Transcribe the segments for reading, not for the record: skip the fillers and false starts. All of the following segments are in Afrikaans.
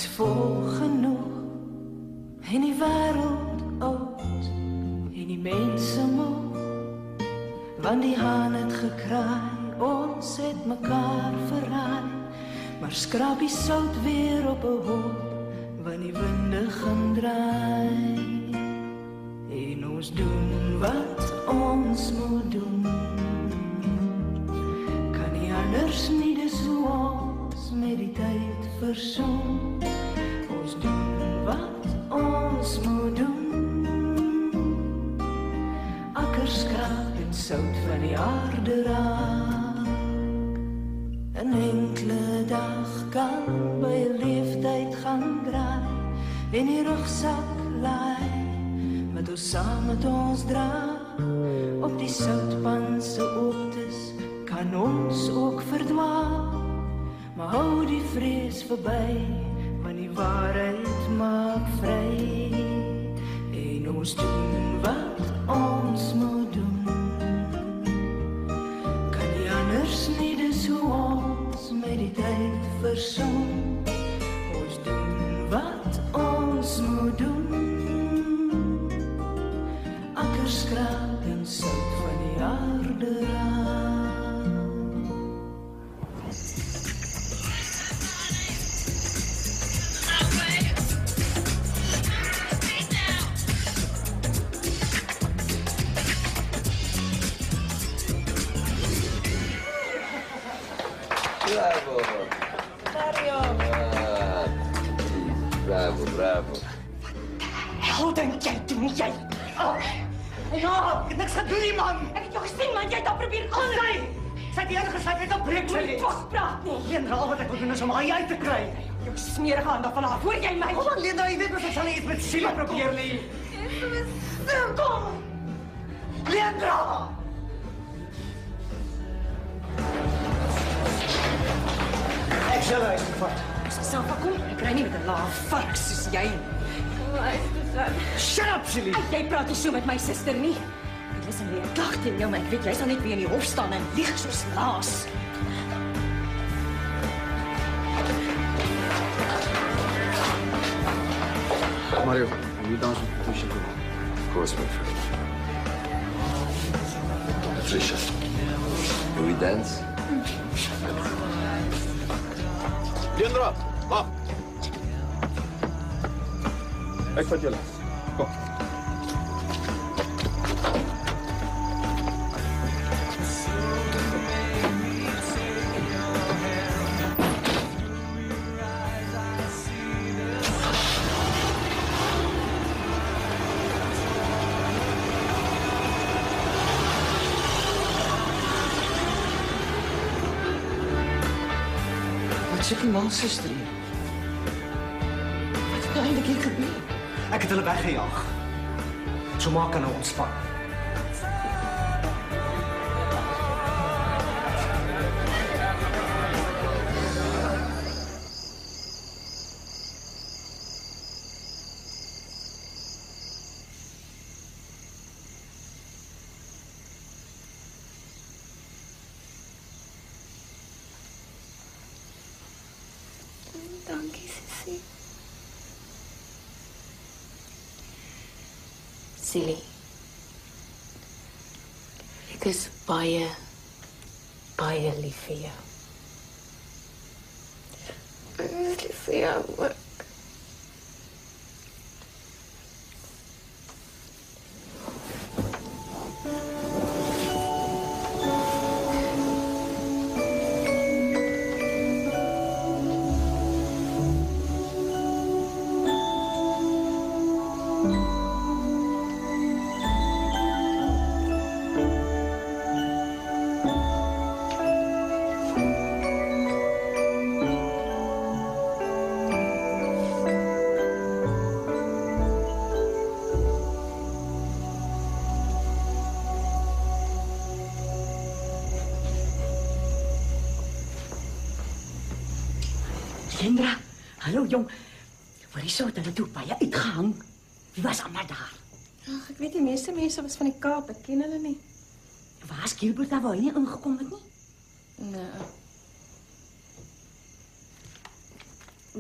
Ek's vol genoeg en die wêreld oud en die mense moeg, want die haan het gekraai, ons het mekaar verraai, maar skraap die sout weer op 'n hoop, want die winde gaan draai. En ons doen wat ons moet doen, kan nie anders nie, dis hoe ons met die tyd versoen. Ons doen wat ons moet doen, akkers skraap en sout van die aarde raak. 'N enkele dag kan by 'n leeftyd gaan draai, en die rugsak laai, wat ons saam met ons dra, op die soutpan se ooptes, kan ons ook verdwaal, maar hou die vrees verby, want die waarheid maak vry, en ons doen wat ons moet doen, kan nie anders nie, dis hoe ons met die tyd versoen. Ons doen wat ons moet doen, akkers skraap en sout van die aarde raak. Bravo! Mario! Bravo, bravo. Hoe denk jy doen jy? Ja, ek het niks gedoen nie, man. Ek het jou gesien, man. Jy het al probeer kom. Sy het enige gesê ek het breek Jy vaspraat nie. Leendra, wat ek wil doen is om haar uit te kry. Jou smerige hande van haar. Hoor jy my? Kom aan, Leendra, jy weet mos ek sal nie iets met Sheila probeer nie. Kom. Leendra! Ek sal huis toe vat. Self kom. Ek ry nie met 'n lae vark soos jy. Shut up, Sheila! Jy praat nie so met my suster nie. Ek lus weer 'n klag teen jou, maar ek weet jy sal net weer in die hof staan en lieg soos laas. Mario, will you dance with Patricia? Of course, my friend. Patricia, will we dance? Leendra, wag. Ek vat julle. Kom. Wat sê die man suster hier? Wat het eintlik hier gebeur? Ek het hulle weggejaag. So maak kan nou ontspan. Dankie, Sissie. Silly. Ek is baie, baie lief vir jou. Ek is lief vir jou ook. Leendra, hallo jong. Hoorie so het hulle toe baie uitgehang. Wie was almal daar? Ag, ek weet die meeste mense was van die Kaap, ek ken hulle nie. Waar is Gilbert daar waar hy nie ingekom het nie? Nee.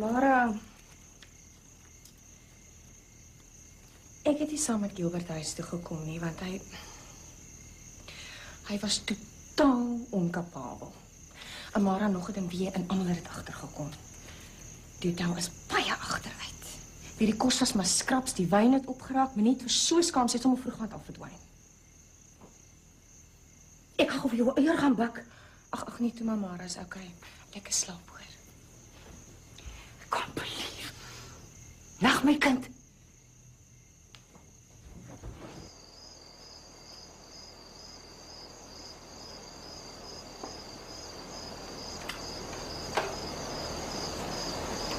Maar het nie saam met Gilbert huis toe gekom nie, want hy was totaal onkapabel. Amara nog het en weer en almal het dit agtergekom. Die hotel is baie agteruit. Wie die kos was maar skraps, die wyn het opgeraak, maar net vir so skaam sy het sommer vroeg gaan afverdwyn. Ek gaan vir jou 'n eier gaan bak. Ag nee, toe Amara is okay. Lekker slaap hoor. I can't believe. Nag my kind.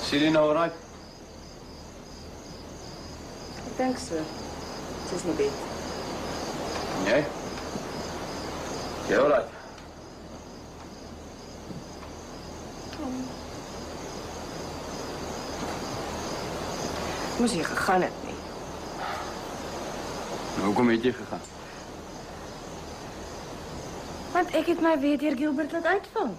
Sien jy nou alright? Ek dink so. Dit is nie bed. Jy? Jy alright? Moes jy gegaan het nie. Nou, hoekom het jy gegaan? Want ek het my weer deur Gilbert laat uitvang.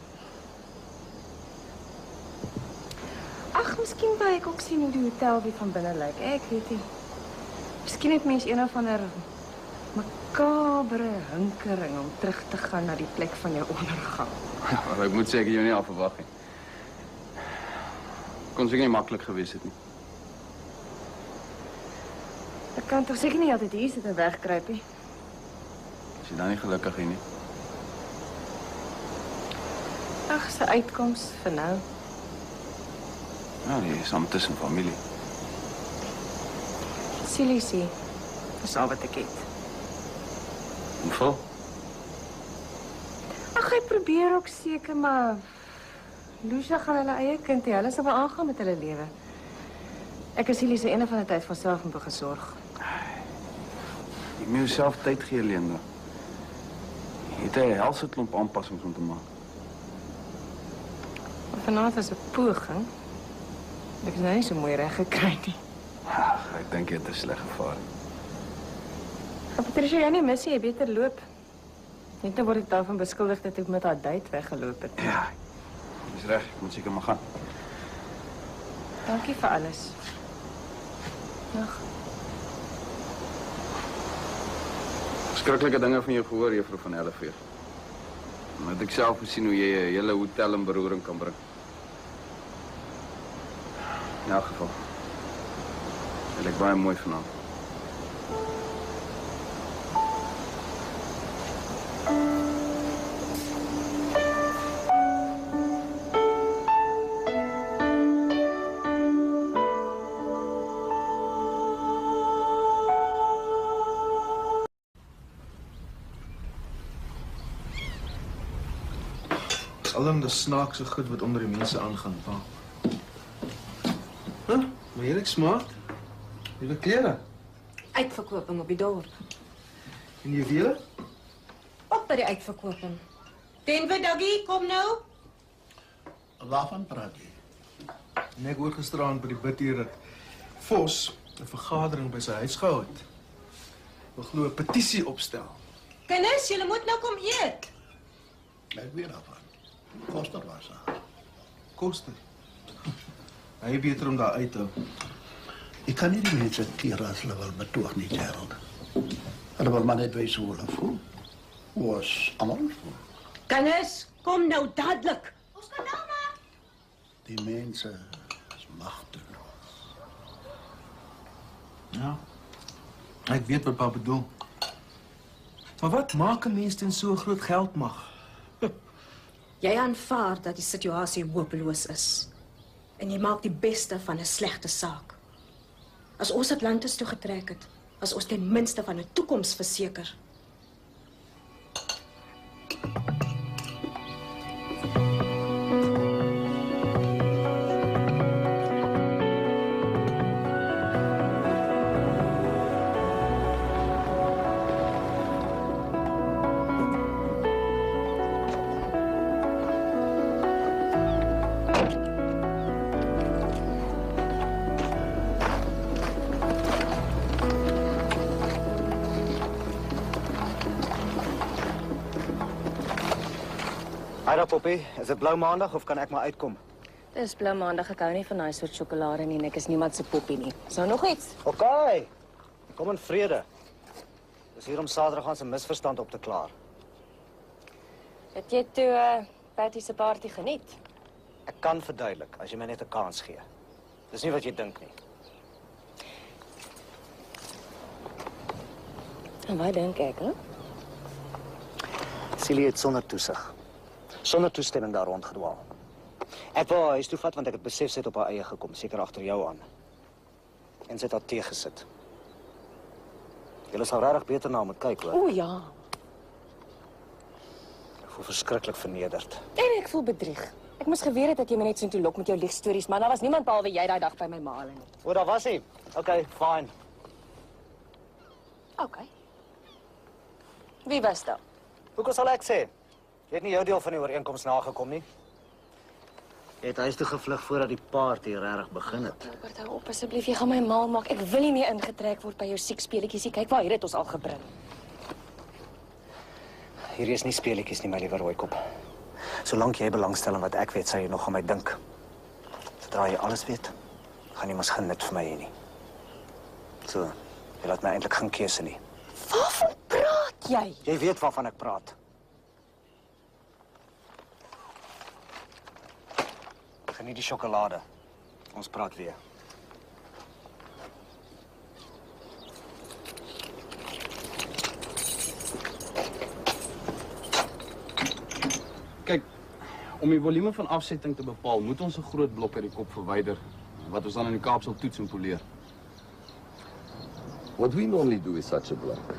Ag, miskien wou ek ook sien hoe die hotel weer van binne lyk. Ek weet nie. Miskien het mens een of ander makabre hinkering om terug te gaan na die plek van jou ondergang. Ja, maar ek moet sê, ek het jou nie al verwag nie. Kon seker nie maklik gewees het nie. Ek kan toch seker nie altyd hier sit en wegkruip nie. Is jy dan nie gelukkig hier nie? Ag, sy uitkoms vir nou. Ja, die is saam tussen familie. Silisie, dis al wat ek het. Hoeveel? Ag, hy probeer ook seker, maar Lucia gaan hulle eie kind hê. Hulle sal wel aangaan met hulle lewe. Ek is Silisie ene van die tyd van self moet gesorg. Jy moet jouself tyd gee, Leenda. Jy het 'n helse klomp aanpassings om te maak. Vanaand is 'n poging. Ek is nou nie so mooi reg gekry nie. Ag, ek dink jy het 'n sleg gevaar. Patricia, jy nie mis jy beter loop. Net nou word ek daarvan beskuldig dat ek met haar date weggeloop het. Ja, dis reg. Ek moet seker maar gaan. Dankie vir alles. Nag. Skrikkelike dinge van jou gehoor, juffrou van Helleveer. Maar het ek self gesien hoe jy 'n hele hotel in beroering kan bring. In elk geval. Dit lyk baie mooi vanaand. Alom die snaakse goed wat onder die mense aangaan, pa. Maar heerlik smart. Nuwe klere. Uitverkoping op die dorp. En juwele? Ook by die uitverkoping. Denver Doggie, kom nou. Waarvan praat jy? En ek hoor gisteraand by die bidhuur dat Vos 'n vergadering by sy huis gehou het. Wil glo 'n petisie opstel. Kinders, julle moet nou kom eet. Ek weet daarvan. Koster was daar. Koste. Hy beter om daar uit te hou. Ek kan nie die mense keer as hulle wil betoog nie, Gerald. Hulle wil maar net wys hoe hulle voel. Hoe is almal voel. Kinders, kom nou dadelik. Die mense is magteloos. Ja. Ek weet wat pa bedoel. Maar wat maak 'n mens teen so groot geldmag? Jy aanvaar dat die situasie hopeloos is. En jy maak die beste van 'n slegte saak. As ons Atlantis toe getrek het, was ons ten minste van 'n toekoms verseker. Haai Poppy, is dit blou maandag of kan ek maar uitkom? Dis blou maandag, ek hou nie van daai soort sjokolade nie en ek is niemand se poppie nie. Is daar nog iets? OK. Kom in vrede. Dis hier om Saterdag aan 'n misverstand op te klaar. Het jy toe Patty se party geniet? Ek kan verduidelik as jy my net 'n kans gee. Dis nie wat jy dink nie. En wat dink ek, hè? Celia het sonder toesig, sonder toestemming daar rondgedwaal. Ek wou haar huis toe vat want ek het besef sy het op haar eie gekom, seker agter jou aan. En sy het haar teëgesit. Julle sal regtig beter na haar moet kyk, hoor. O ja. Ek voel verskriklik vernederd. En ek voel bedrieg. Ek moes geweet het dat jy my net so toe lok met jou liegstories, maar daar was niemand behalwe jy daai dag by my ma nie. O, daar was hy. Okay, fine. Okay. Wie was dat? Hoe sal ek sê? Jy het nie jou deel van die ooreenkoms nagekom nie. Jy het huis toe gevlug voordat die party regtig begin het. Albert, hou op asseblief, jy gaan my mal maak. Ek wil nie meer ingetrek word by jou siek speletjies nie. Kyk waar het dit ons al gebring. Hier is nie speletjies nie, my liewe rooikop. Solank jy belangstel in wat ek weet, sal jy nog aan my dink. Sodra jy alles weet, gaan jy mos geen nut vir my hê nie. So, jy laat my eintlik geen keuse nie. Waarvan praat jy? Jy weet waarvan ek praat. Geniet die sjokolade. Ons praat weer. Kyk, om die volume van afsetting te bepaal, moet ons 'n groot blok uit die kop verwyder wat ons dan in die Kaap sal toets en poleer. What we normally do with such a block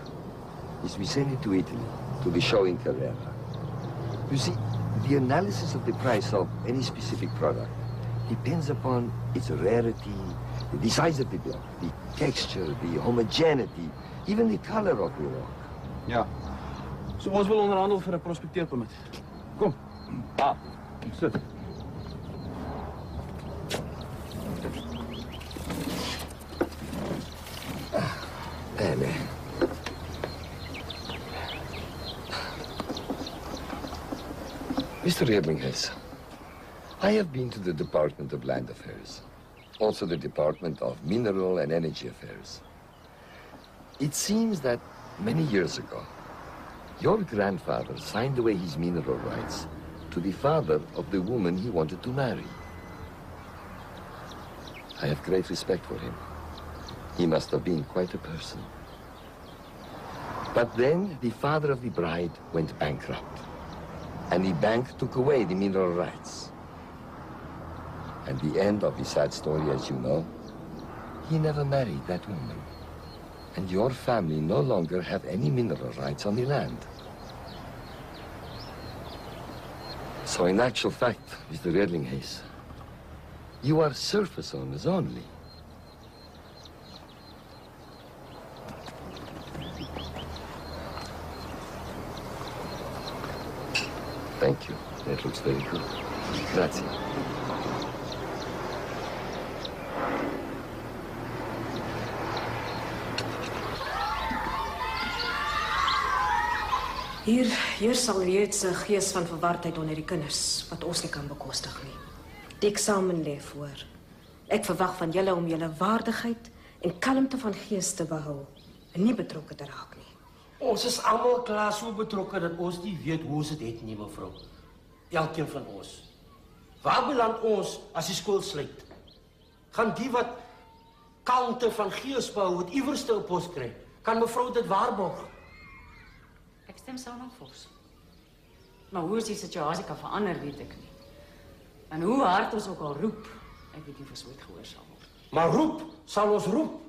is we send it to Italy, to the show in Carrera. You see, the analysis of the price of any specific product depends upon its rarity, the size of the block, the texture, the homogeneity, even the color of the rock. Ja. So ons wil onderhandel vir 'n prospekteerpermit. Kom. Sit. Bene. Mr. Redlinghurst, I have been to the Department of Land Affairs, also the Department of Mineral and Energy Affairs. It seems that many years ago, your grandfather signed away his mineral rights to the father of the woman he wanted to marry. I have great respect for him. He must have been quite a person. But then the father of the bride went bankrupt, and the bank took away the mineral rights. And the end of the sad story, as you know, he never married that woman. And your family no longer have any mineral rights on the land. So in actual fact, Mr. Redlinghurst, you are surface owners only. Thank you. That looks very good. Grazie. Hier sal reeds 'n gees van verwardheid onder die kinders wat ons nie kan bekostig nie. Die eksamen lê voor. Ek verwag van julle om julle waardigheid en kalmte van gees te behou en nie betrokke te raak nie. Ons is almal klaar so betrokke dat ons nie weet hoe ons dit het nie, mevrou. Elkeen van ons. Waar beland ons as die skool sluit? Gaan die wat kalmte van gees behou het iewerste op ons kry? Kan mevrou dit waarborg? Ek stem saam met Vos. Maar hoe die situasie kan verander, weet ek nie. En hoe hard ons ook al roep, ek weet nie of ons ooit gehoorsaam word. Maar roep, sal ons roep.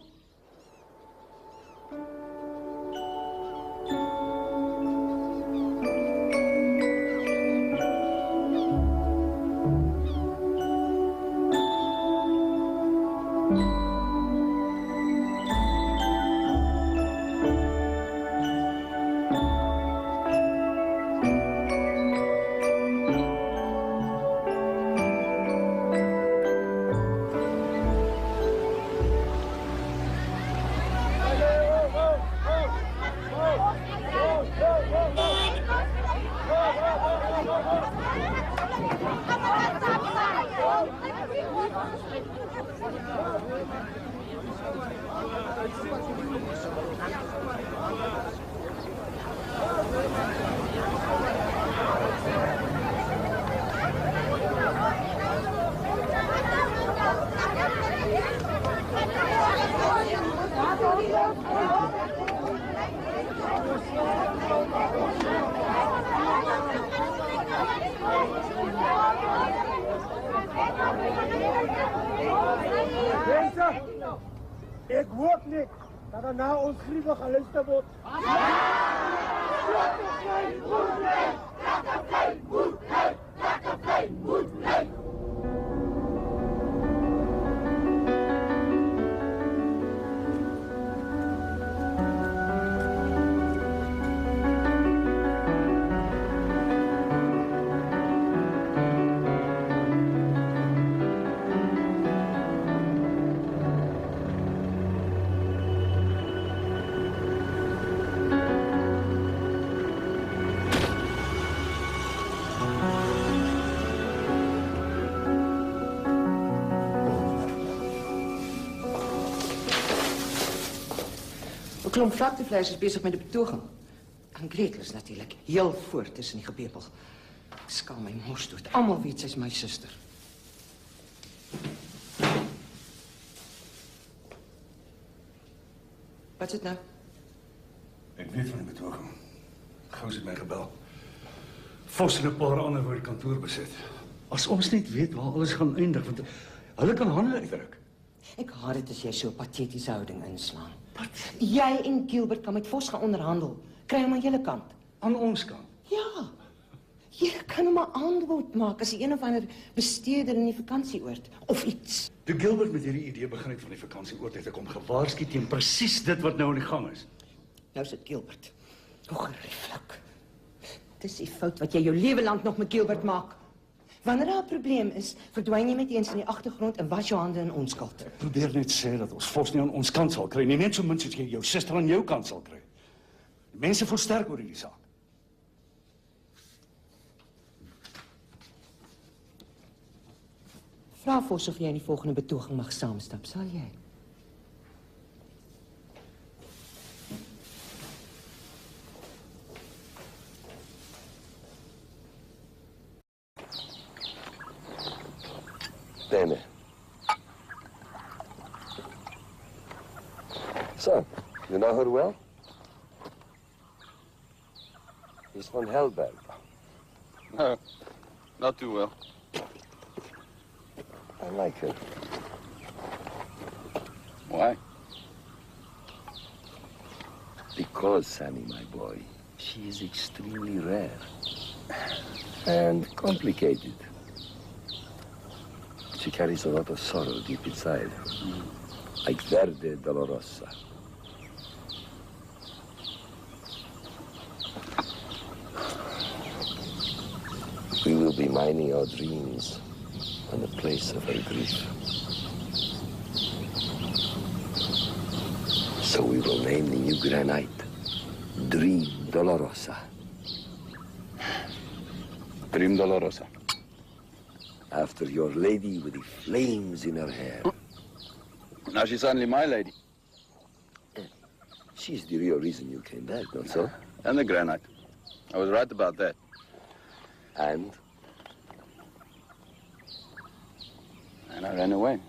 hoop net dat er na ons griewe geluister word. Een klomp vlaktevleis is bezig met de betoging. En Gretel is natuurlijk heel voor tussen die gebepel. Ik skaam my mors dood. Almal weet sy is my suster. Wat is het nou? Ik weet van die betoging. Gous het my gebel. Vos en 'n paar ander wou die kantoor beset. As ons net weet waar alles gaan eindig, want hulle kan hande uitdruk. Ik haat het as jy so 'n patetiese houding inslaan. Wat? Jy en Gilbert kan met Vos gaan onderhandel. Kry hom aan julle kant. Aan ons kant? Ja. Jy kan hom 'n aanbod maak as een of ander besteder in die vakansieoord of iets. Toe Gilbert met hierdie idee begin het van die vakansieoord, het ek hom gewaarsku teen presies dit wat nou aan die gang is. Nou is dit Gilbert. Hoe gerieflik. Dis die fout wat jy jou lewe lank nog met Gilbert maak. Wanneer daar 'n probleem is, verdwyn jy met eens in die agtergrond en was jou hande in onskuld. Ek probeer net sê dat ons Vos nie aan ons kant sal kry nie, net so min soos jy jou suster aan jou kant sal kry. Die mense voel sterk oor hierdie saak. Vra Vos of jy in die volgende betoging mag saamstap, sal jy? Bene. So, you know her well? He's from Helberg. No, not too well. I like her. Why? Because, Sammy, my boy, she is extremely rare and complicated. She carries a lot of sorrow deep inside, like Verde Dolorosa. We will be mining our dreams on the place of our grief. So we will name the new granite Dream Dolorosa. Dream Dolorosa. After your lady with the flames in her hair. Now she's suddenly my lady. She's the real reason you came back, not so? And the granite. I was right about that. And? And I ran away.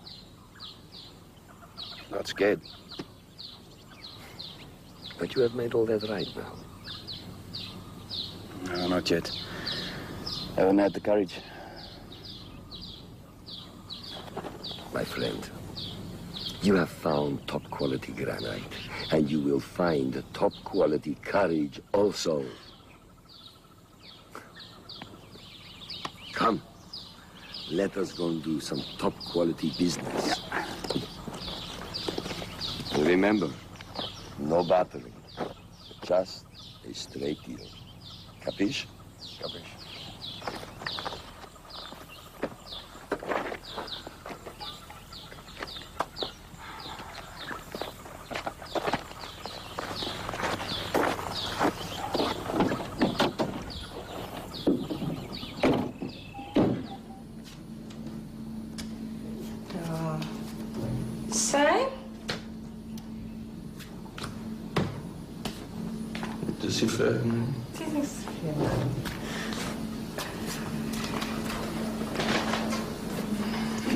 Got scared. But you have made all that right now. No, not yet. I haven't had the courage. My friend, you have found top quality granite, and you will find top quality courage also. Come, let us go and do some top quality business. And remember, no battering, just a straight deal. Capiche? Capiche.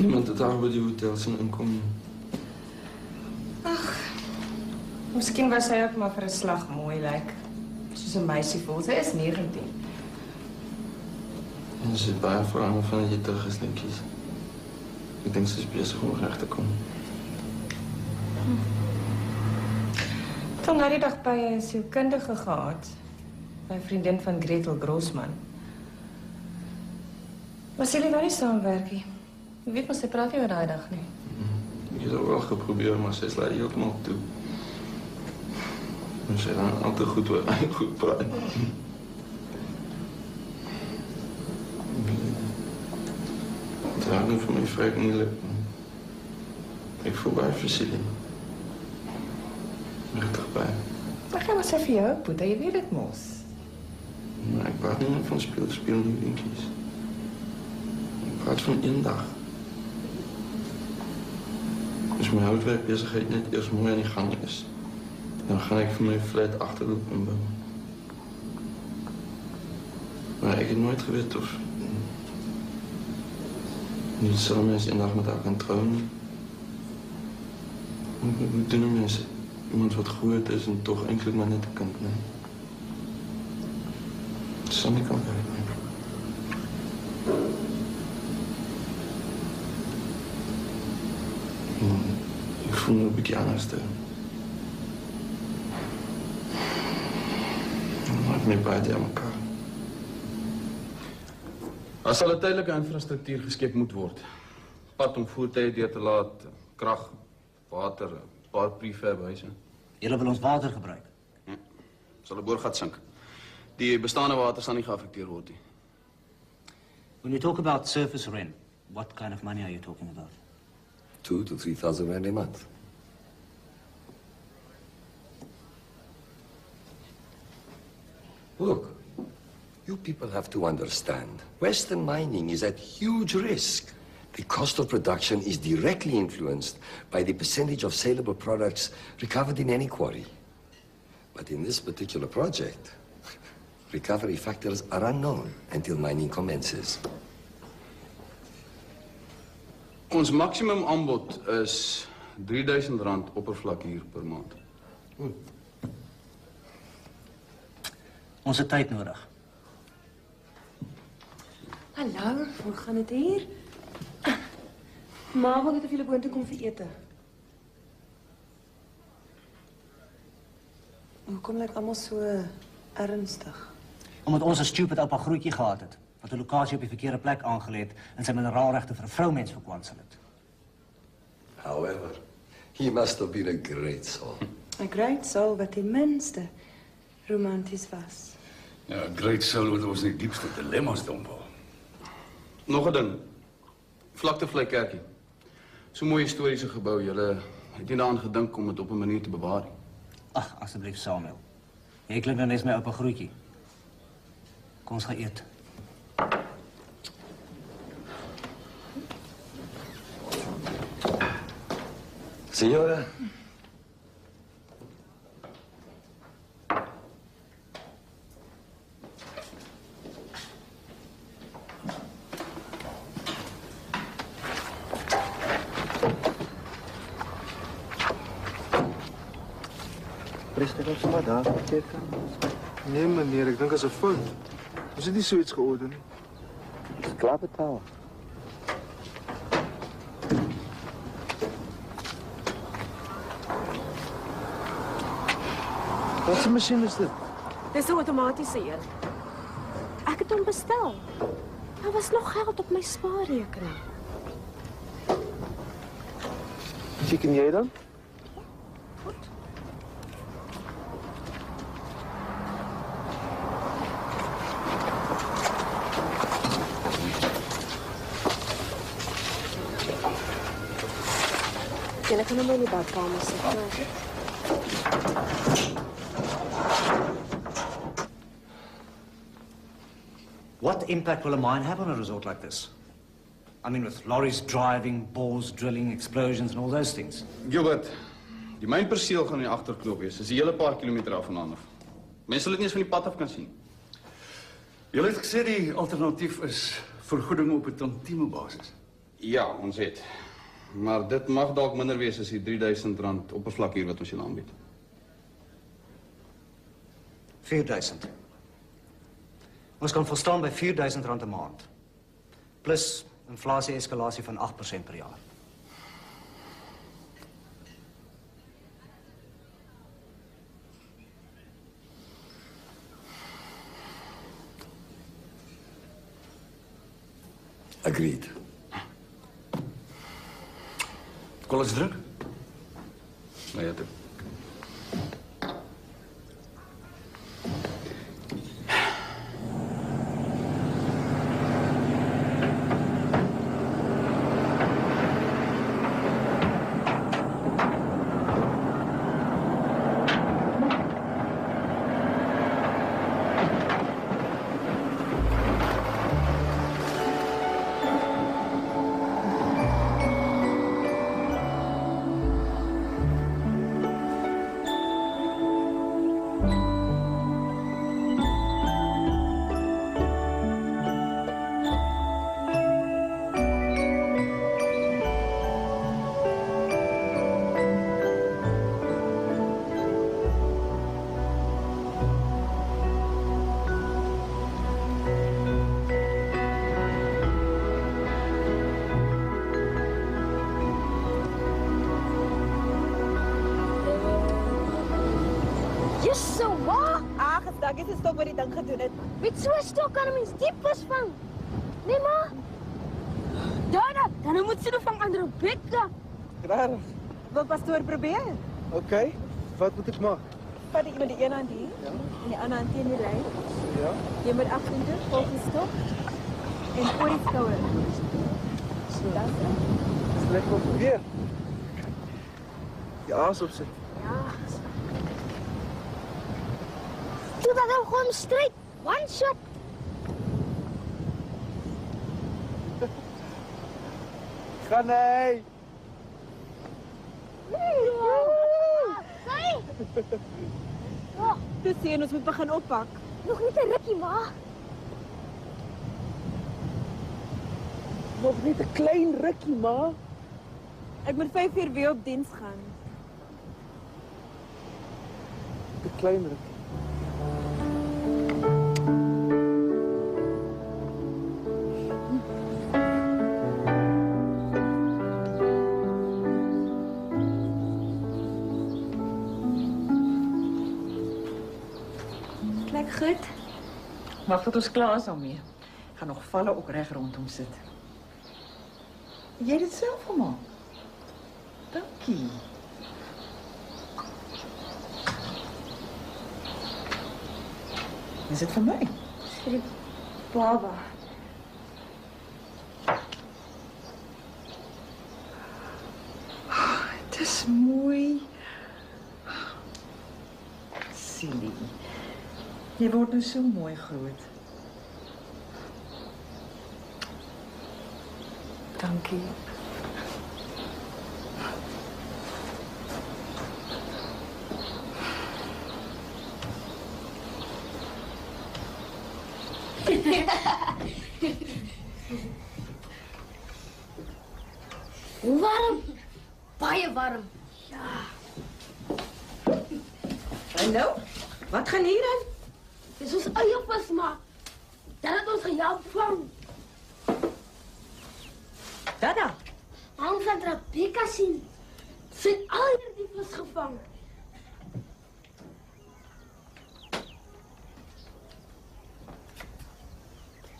Niemand het daar by die hotel sien inkom nie. Ag, miskien was sy ook maar vir 'n slag mooi lyk. Soos 'n meisie voel. Sy is 19. En sy het baie verlang van jy terug is, netjies. Ek dink sy is besig om reg te kom. hom nou die dag by 'n sielkundige gehad. By 'n vriendin van Gretel Grossman. Maar Celie wou nie saamwerk nie. Jy weet mos sy praat nie oor daai dag nie. Ik heb het wel geprobeerd, maar ze slaat helemaal toe. En ze dan altijd goed praten. Het gaat nu voor mij vrij moeilijk. Ik voel bij Celie. Richtig bij. Maar ga maar sê vir jou, Boeta, jy weet dit mos. Maar ik praat niet van speel nu dingetjes. Ik praat van één dag. Als mijn houtwerkbezigheid net eerst mooi aan de gang is, dan ga ik voor mijn flat achterloop inbouwen. Maar ik heb nooit geweten of niet zullen mensen een dag met elkaar gaan trouwen. Hoe doen mensen? Iemand wat goed is en toch enkele maar net een kant nemen. Dat zal niet kan werken. Ik voel me een beetje anders. Maak me buiten aan elkaar. Daar sal 'n tydelike infrastruktuur geskep moet word. Pad om voertuie deur te laat, krag, water, 'n paar prefab huise. Julle wil ons water gebruik. Ja. Sal 'n boorgat sink. Die bestaande water sal nie geaffekteer word nie. When you talk about surface rent, what kind of money are you talking about? 2,000 to 3,000 rand a month. Look, you people have to understand. Western mining is at huge risk. The cost of production is directly influenced by the percentage of saleable products recovered in any quarry. But in this particular project, recovery factors are unknown until mining commences. Ons maksimum aanbod is R3,000 oppervlakhuur per maand. Ons het tyd nodig. Hallo, hoe gaan dit hier? Ma wil net of julle boontoe kom vir ete. Hoekom lyk almal so ernstig? Omdat ons 'n stupid oupa grootjie gehad het, wat 'n lokasie op die verkeerde plek aangelê het en sy mineraalregte vir 'n vroumens verkwansel het. However, he must have been a great soul. 'n Great soul wat ten minste romanties was. Ja, great soul wat ons in die diepste dilemma's dompel. Nog 'n ding. Vlaktevlei kerkie. So 'n mooi historiese gebou. Julle het nie daaraan gedink om dit op 'n manier te bewaar nie. Ag, asseblief Samuel. Jy klink nou net my oupa grootjie. Kom ons gaan eet. Signora. Rustig op sommer daar beteken. Nee meneer, ek dink dit is 'n fout. Ons het nie so iets georder nie. Dis klaar betaal. Wat 'n masjien is dit? Dis 'n outomatiese een. Ek het hom bestel. Daar was nog geld op my spaarrekening. Teken jy dan? Julle kan hom in die badkamer sit. What impact will a mine have on a resort like this? I mean, with lorries driving, bores drilling, explosions and all those things. Gilbert, die mynperseel gaan in die agterkloop wees. Dis 'n hele paar kilometer af vandaan af. Mense sal dit nie eens van die pad af kan sien. Julle het gesê die alternatief is vergoeding op 'n tantieme basis. Ja, ons het. Maar dit mag dalk minder wees as die R3,000 oppervlakhuur wat ons julle aanbied. 4,000. Ons kan volstaan by R4,000 'n maand. Plus inflasie-eskalasie van 8% per jaar. Agreed. Kom eens druk. Nee, ja, Dankie se stok wat die ding gedoen het. Met so 'n stok kan 'n mens diep vis vang. Nee ma. Dan moet ze vang aan Rebecca. Rarig. Wil pastoor probeer? Oké, wat moet ik maken? Vat jy met die een hand hier en die ander hand teen die lyn. Ja. Jy moet agtertoe volg die stok en voor die skouer. So. Dis lekker probeer. Die aas opsit. Ja. Doe dat dan gewoon straight. One shot. Ga nee. Hey. Dis sien ons moet begin oppak. Nog niet een rukkie, ma. Nog niet een klein rukkie, ma. Ek moet 5 uur weer op diens gaan. Een klein rukkie. Goed. Wag tot ons klaar is daarmee. Ek gaan nog valle ook reg rondom sit. Jy het dit self gemaak. Dankie. Is dit vir my? Vir die baba. Het is mooi. Silly. Jy word nou so mooi groot. Dankie. Hoe warm? Baie warm. Ja. En nou? Wat gaan hier aan? Dis ons eie vis maak. Dan het ons gehelp vang. Dada. Ons het Rebecca sien. Sy het al hierdie vis gevang.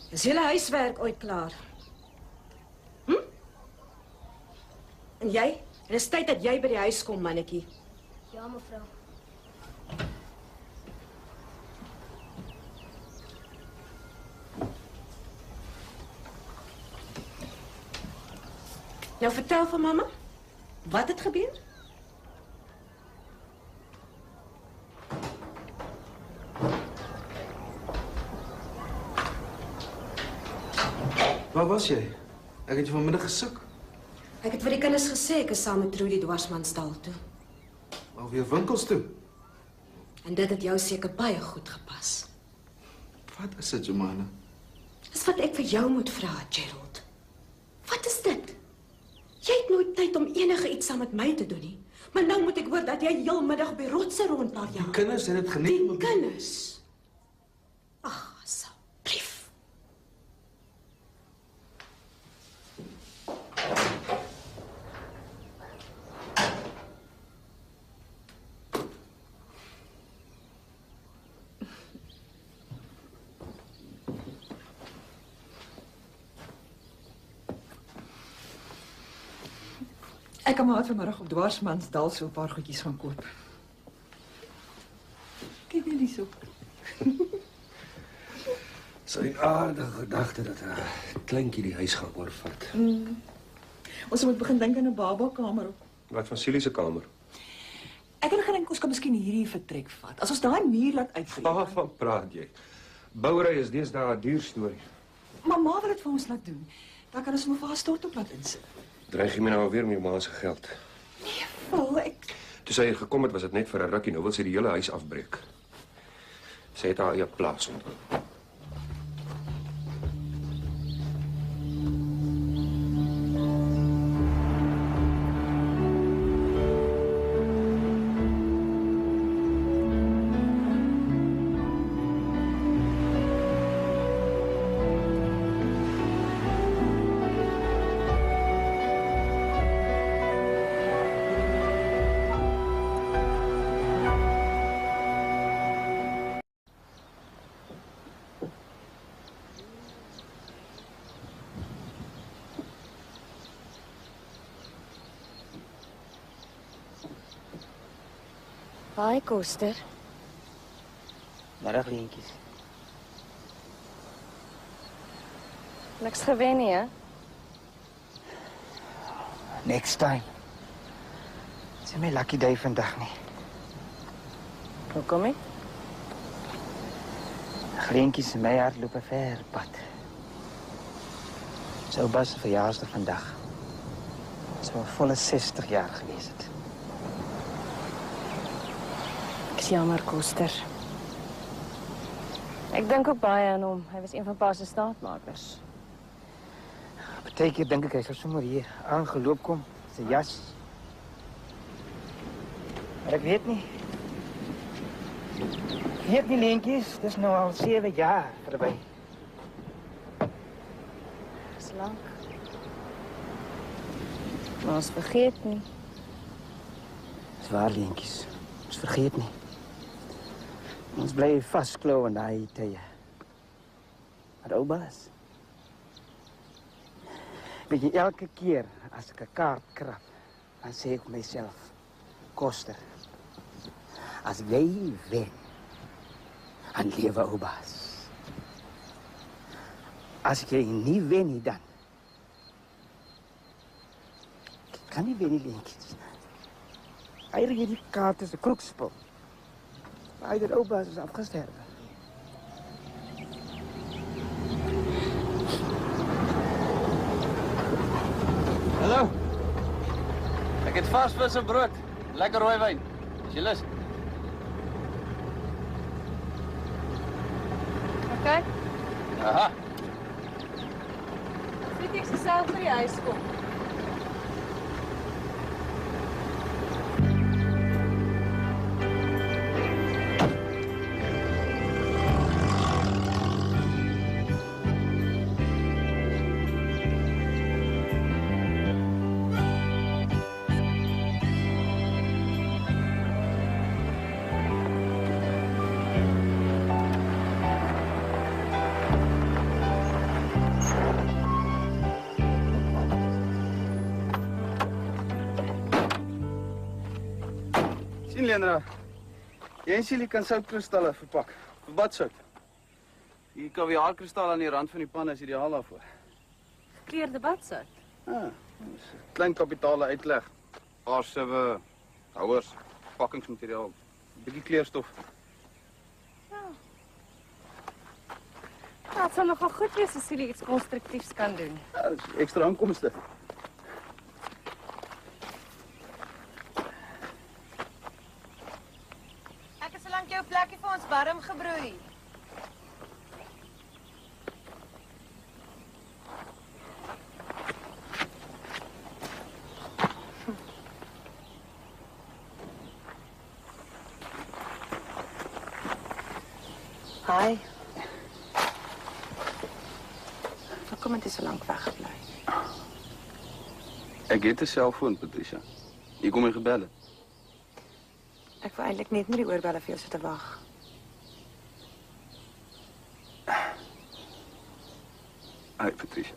Is julle huiswerk ooit klaar? En jy? Dit is tyd dat jy by die huis kom, mannetjie. Ja, mevrou. Nou vertel van mamma, wat het gebeur? Waar was jy? Ek het jou vanmiddag gesoek. Ek het vir die kinders gesê ek is saam met Trudy dwarsmansdal toe. Alweer winkels toe. En dit het jou seker baie goed gepas. Wat is dit, Jomana? Dis wat ek vir jou moet vra, Gerald. Wat is dit? Jy het nooit tyd om enige iets saam met my te doen nie. Maar nou moet ek hoor dat jy heel middag op die rotse rondlaat. Die kinders het dit geniet. Die kinders. Ag, asseblief. Ek en maat vanmiddag op Dwarsmansdal so 'n paar goedjies gaan koop. Kyk net hierso. Sy 'n aardige gedagte dat 'n kleintjie die huis gaan oorvat. Ons moet begin dink aan 'n babakamer. Wat van Silie se kamer? Ek het gedink ons kan miskien hierdie vertrek vat. As ons daai muur laat uitbreek. Waarvan praat jy? Bouery is deesdae 'n duur storie. Maar ma wil dit vir ons laat doen. Dan kan ons hom vir haar stort op laat insit. Dreig jy my nou alweer met jou ma se geld? Wel, ek Toe sy hier gekom het, was dit net vir 'n rukkie. Nou wil sy die hele huis afbreek. Sy het haar eie plaas ontdek. Hi, Koster. Middag, Leentjies. Niks gewen nie, hè? Next time. Dis my lucky day vandag nie. Hoekom nie? Leentjies en my hart loop 'n ver pad. Sou Bas se verjaarsdag vandag. Sou 'n volle 60 jaar gewees het. Ek is jammer, Koster. Ek dink ook baie aan hom. Hy was een van Pa se staatmakers. Partykeer dink ek hy sou sommer hier aangeloop kom, sy jas. Maar ek weet nie. Ek weet nie, Leentjies, dis nou al 7 jaar verby. Dis lank. Maar ons vergeet nie. Dis waar, Leentjies. Ons vergeet nie. Ons bly vasklou aan daai tye. Maar ou Bas. Weet jy, elke keer as ek 'n kaart krap, dan sê ek myself, Koster, as jy wen, dan lewe ou Bas. As jy nie wen nie, dan kan nie wen nie, Leentjies. Hy rig die kaart is 'n kroegspel. Hy het ou Bas is afgesterwe. Hallo. Ek het vars vis en brood. Lekker rooi wyn. Is jy lus? Okay. Aha. Sê ek self vir die huis kom. Sien, Leandra. Jy en Silie kan soutkristalle verpak. Vir badsout. Die kaviaarkristal aan die rand van die pan is ideaal daarvoor. Gekleurde badsout. Ah, dis 'n klein kapitale uitleg. Paar sewe, houers, pakkingsmateriaal, 'n bietjie kleurstof. Ja, dit sal nogal goed wees as jy iets konstruktiefs kan doen. Ja, dis ekstra inkomste. Ek het solank jou plekkie vir ons warm gebroei. Hi. Hoekom het jy so lank weggebly? Ek het 'n selfoon, Patricia. Jy kom my gebel het. Ek wou eintlik net met die oorbelle vir jou sit te wag. Hi, Patricia.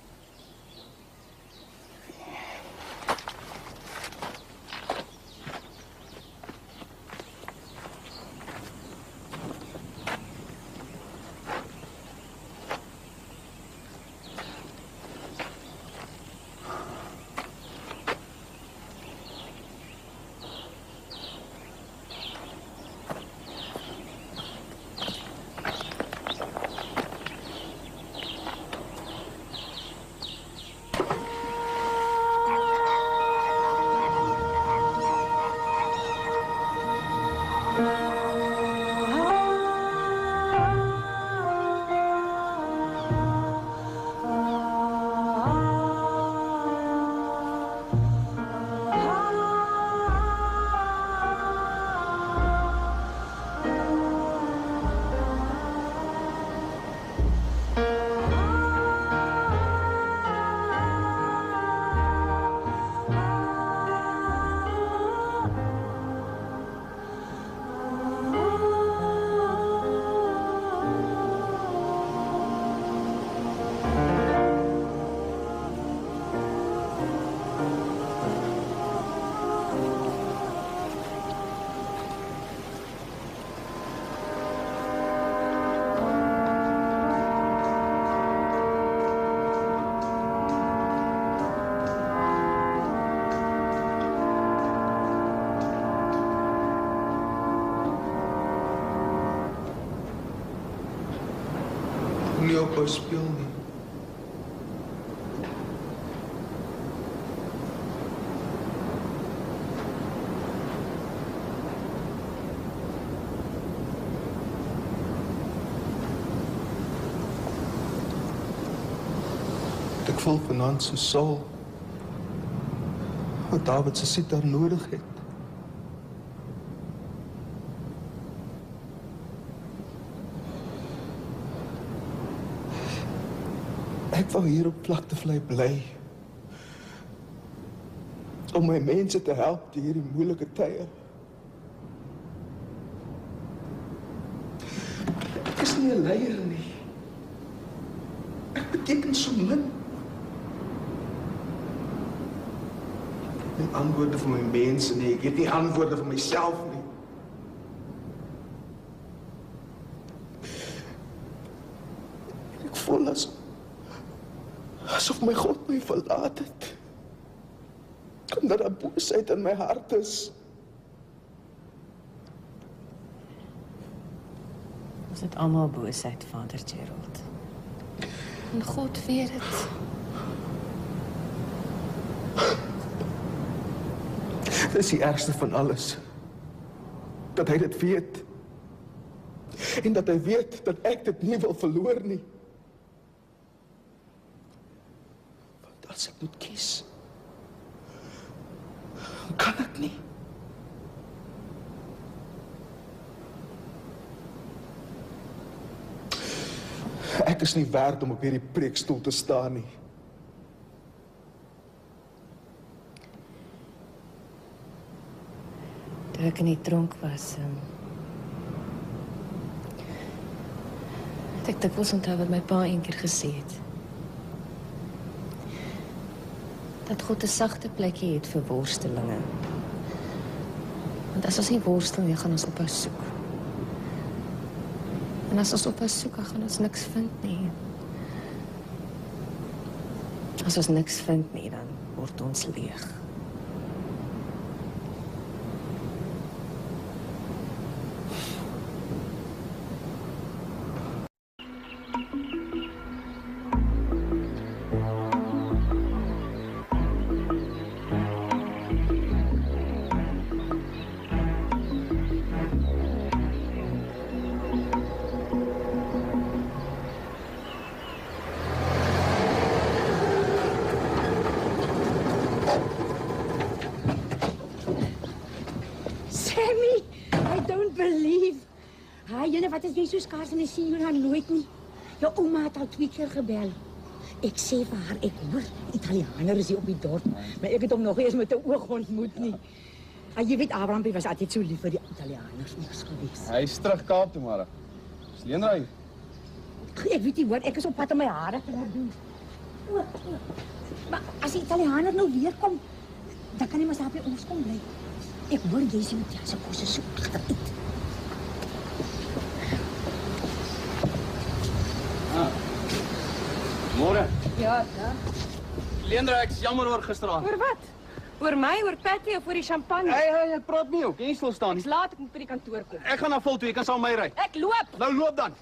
jy ophou speel nie. Ek voel vanaand so Saul, wat David se sitar nodig het. Ek wou hier op Vlaktevlei bly, om my mense te help deur hierdie moeilike tye. Ek is nie 'n leier nie. Ek beteken so min. Ek het nie antwoorde vir my mense nie, ek het nie antwoorde vir myself nie. Ek voel asof my God my verlaat het. Omdat daar boosheid in my hart is. Ons het almal boosheid, Vader Gerald. En God weet dit. Dit is die ergste van alles. Dat hy dit weet. En dat hy weet dat ek dit nie wil verloor nie. Want as ek moet kies, kan ek nie. Ek is nie werd om op hierdie preekstoel te staan nie. Toe ek in die tronk was, het ek dikwels onthou wat my pa een keer gesê het. Dat God 'n sagte plekkie het vir worstelinge. Want as ons nie worstel nie, gaan ons ophou soek. En as ons ophou soek, dan gaan ons niks vind nie. As ons niks vind nie, dan word ons leeg. Wat is jy so skaars en ek sien jou nou nooit nie. Jou ouma het al 2 keer gebel. Ek sê vir haar, ek hoor, Italianer is hier op die dorp, maar ek het hom nog eers met 'n oog ontmoet nie. Jy weet, Abrahampie was altyd so lief vir die Italianers, niks gewees. Hy is terug Kaap toe, môre. Is Leenraai. Ek weet nie, hoor, ek is op pad om my hare te laat doen. Maar as die Italianer nou weer kom, dan kan hy maar by ons kom bly. Ek hoor jy sien met jou se kosse so agteruit. Môre. Ja. Leendra, ek is jammer oor gisteraand. Oor wat? Oor my, oor Patty of oor die champagne? Hey, ek praat nie ook. Jy stil staan nie. Dis laat, ek moet by die kantoor kom. Ek gaan na vol toe, jy kan saam met my ry. Ek loop. Nou loop dan.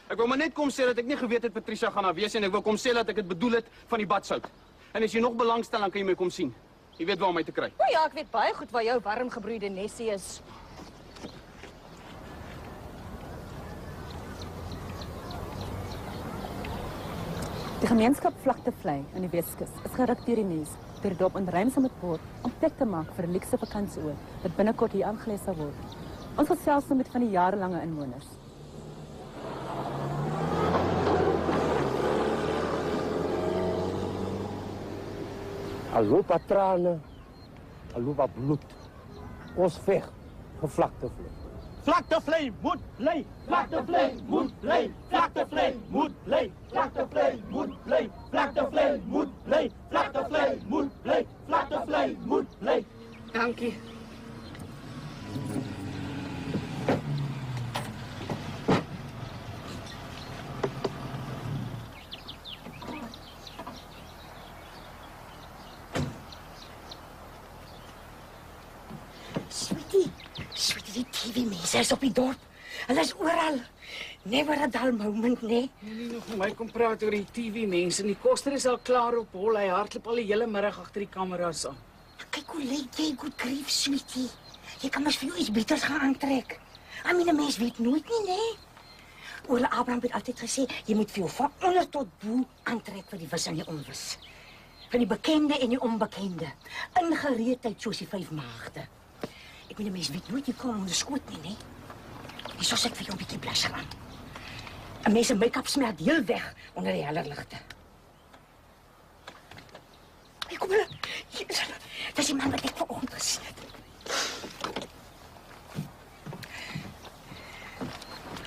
Ek wou maar net kom sê dat ek nie geweet het Patricia gaan daar wees en ek wou kom sê dat ek dit bedoel het van die badsout. En as jy nog belangstel, dan kan jy my kom sien. Jy weet waar om my te kry. O ja, ek weet baie goed waar jou warm gebroeide nesie is. Die gemeenskap Vlaktevlei in die Weskus is gerig deur die mense deur die dorp in ruimsame poort om plek te maak vir 'n luukse vakansieoord wat binnekort hier aangelê sal word. Ons gesels nou met van die jarelange inwoners. Hallo patrane, hallo wat bloed. Ons veg vir Vlaktevlei. Vlaktevlei moet bly, Vlaktevlei moet bly, Vlaktevlei moet bly, Vlaktevlei moet bly, Vlaktevlei moet bly, Vlaktevlei moet bly, Vlaktevlei moet bly. Dankie. Sweetie, die TV-mense is op die dorp. Hulle is oral. Never a dull moment, nee. Nie nog met my kom praat oor die TV-mense. Die koster is al klaar op hol. Hy hardloop al die hele middag agter die kameras aan. Kyk hoe lyk jy, good grief, sweetie. Jy kan mos vir jou iets beters gaan aantrek. I mean, 'n mens weet nooit nie, nee. Oorle Abraham het altyd gesê, jy moet vir jou van onder tot bo aantrek vir die wis en die onwis. Van die bekende en die onbekende. Ingereedheid soos die 5 maagde. Ek bedoel, 'n mens weet nooit jy kom onder skoot nie, nee. Dis soos ek vir jou 'n bietjie blush aan. 'n Mens se make-up smelt heel weg onder die heller ligte. Hey, kom maar. Dat is die man wat ek vanoggend gesien het.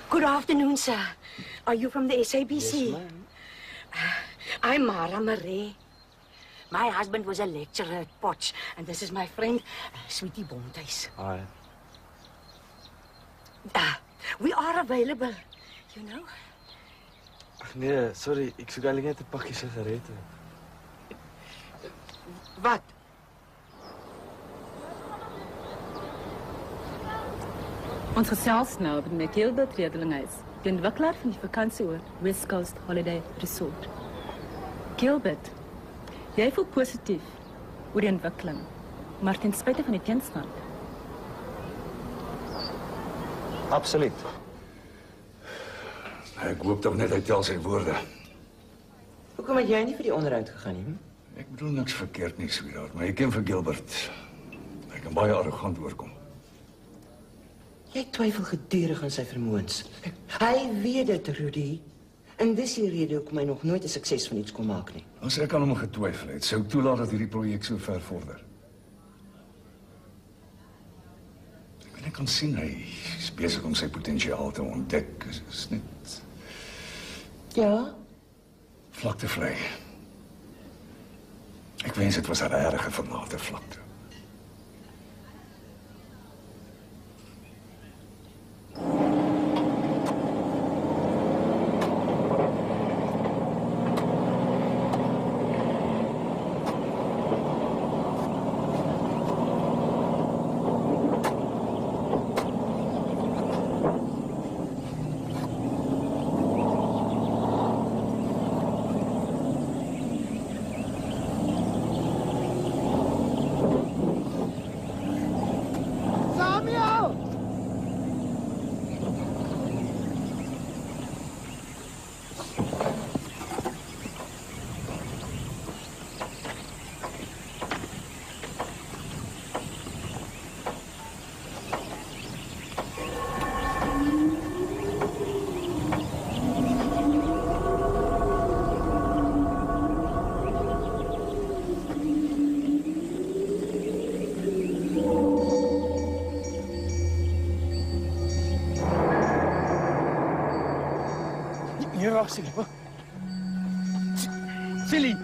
Good afternoon, sir. Are you from the SABC? Yes, ma'am. I'm Mara Marie. My husband was a lecturer at Potch, and this is my friend, Sweetie Bontuis. Hi. We are available, you know. Ag nee, sorry, ek soek eintlik net 'n pakkie sigarette. Wat? Ons gesels nou met Gilbert Redelinghuis, die ontwikkelaar van die vakansieoord West Coast Holiday Resort. Gilbert, jy voel positief oor die ontwikkeling, maar ten spyte van die teenstand. Absoluut. Ek hoop tog net hy tel sy woorde. Hoekom het jy nie vir die onderhoud gegaan nie? Ek bedoel niks verkeerd nie, sweetheart, maar ek ken vir Gilbert. Hy kan baie arrogant oorkom. Jy twyfel gedurig aan sy vermoëns. Hy weet dit, Rudy. En dis die rede hoekom hy nog nooit 'n sukses van iets kon maak nie. As ek aan hom getwyfel het, sou ek toelaat dat hierdie projek so ver vorder. Ek kan sien hy is besig om sy potensiaal te ontdek. Is net Ja, vlaktevry. Ek wens dit was 'n regte verlaate vlakte. Hier raak Silly. Silly.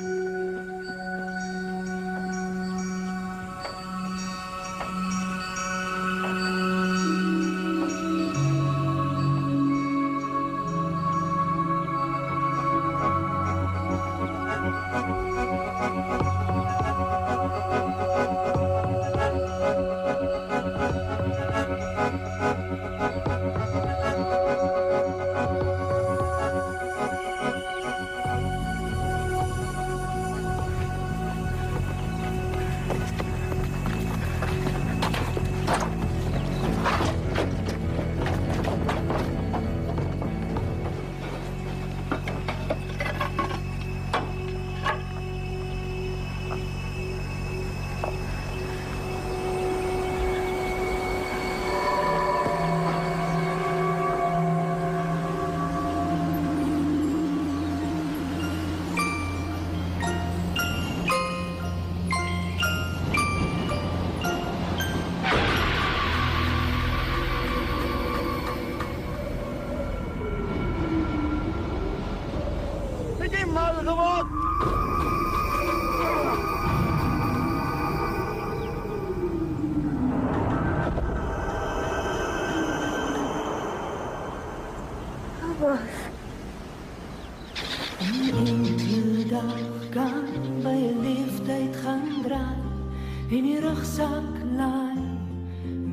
In die rugzak laai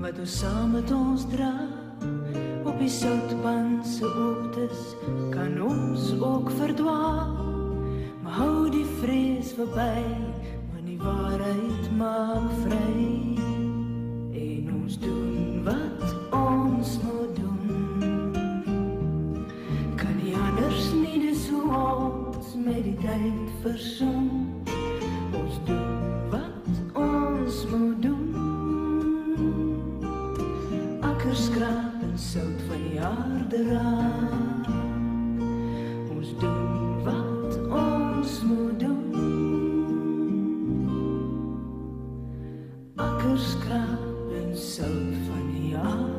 wat ons saam met ons dra op die soutpan se ooptes kan ons ook verdwaal. Maar hou die vrees verby, want die waarheid maak vry. En ons doen wat ons moet doen. Kan nie anders nie, dis hoe ons met die tyd versoen. Ons doen wat ons moet doen. Akkers skraap en sout van die aarde raak. Ons doen wat ons moet doen. Akkers skraap en sout van die aarde.